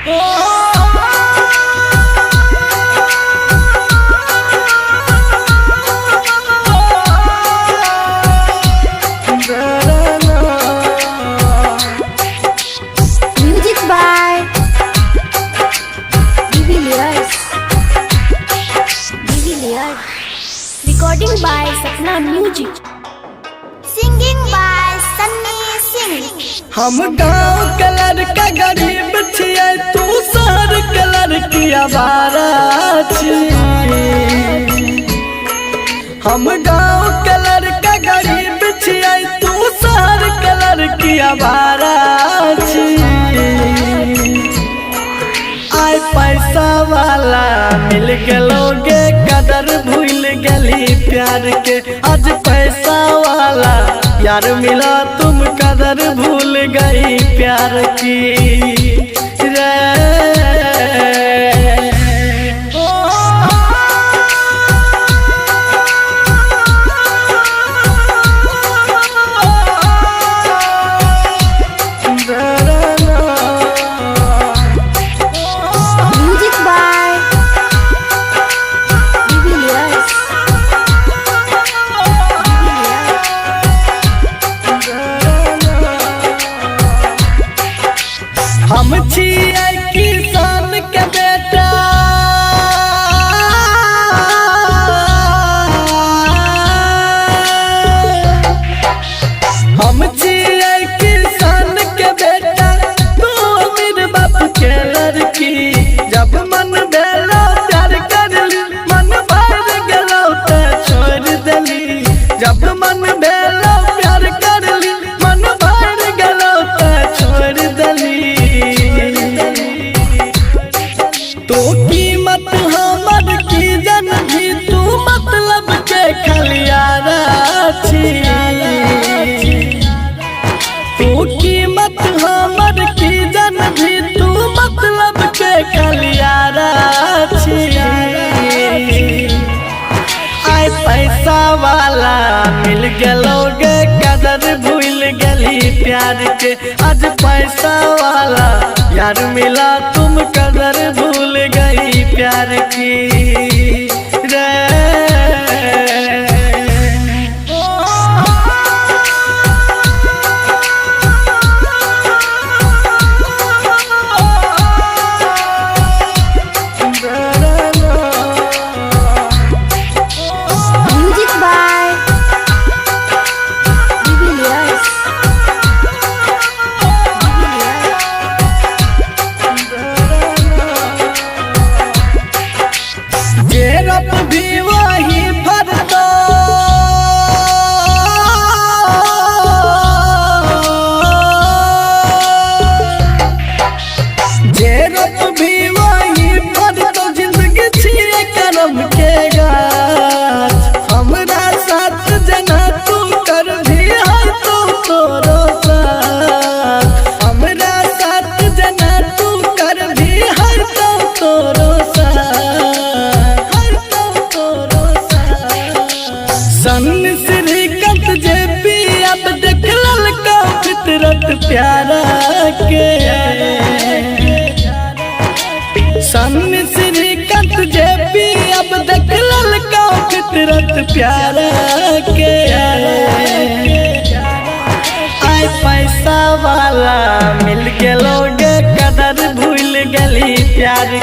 Music by Divilliers. Recording by Sapna Music. Singing by Sunny Singh. हम गाँव के लड़का गरीब छियै, तू शहर के लड़की आवारा छी। हम गाँव के लड़का गरीब छियै, तू शहर के लड़की आवारा छी। आय पैसा वाला मिल गेलोगे, कदर भूल गली प्यार के। आज पैसा वाला यार मिला, तुम कदर भूल गई प्यार की रे। Music by Divilliers. हम छियै किसान के बेटा, हम छियै किसान के बेटा, तू अमीर बाप के लड़की। जब मन भेलो प्यार करली, मन भर गेलो त छोड़ देली। जब मन भेलो प्यार करली, मन भर गेलो त छोड़ देली। तो कीमत हमर की जन भी, तू मतलब के खलियारा छी। तू कीमत हमर की जन भी, तू मतलब के खलियारा छी। आय पैसा वाला मिल गेलोगे, कदर भूल गली प्यार के। आज पैसा वाला यार मिला, तुम कदर भूल गई प्यार की रे। Music by Divilliers. जेरप भी वही भरतो, जेरप भी वही भरतो। जिंदगी छिए करम के गाछ, हमरा साथ जना तू कर भी है तो तोरो साथ। हमरा साथ जना तू कर भी है तो तोरो साथ। सन श्रीकांत जे भी अब देख ललका फितरत प्यारा के। सन श्रीकांत जे भी अब देख ललका फितरत प्यारा के। आय पैसा वाला मिल गेलोगे, कदर भूल गली प्यार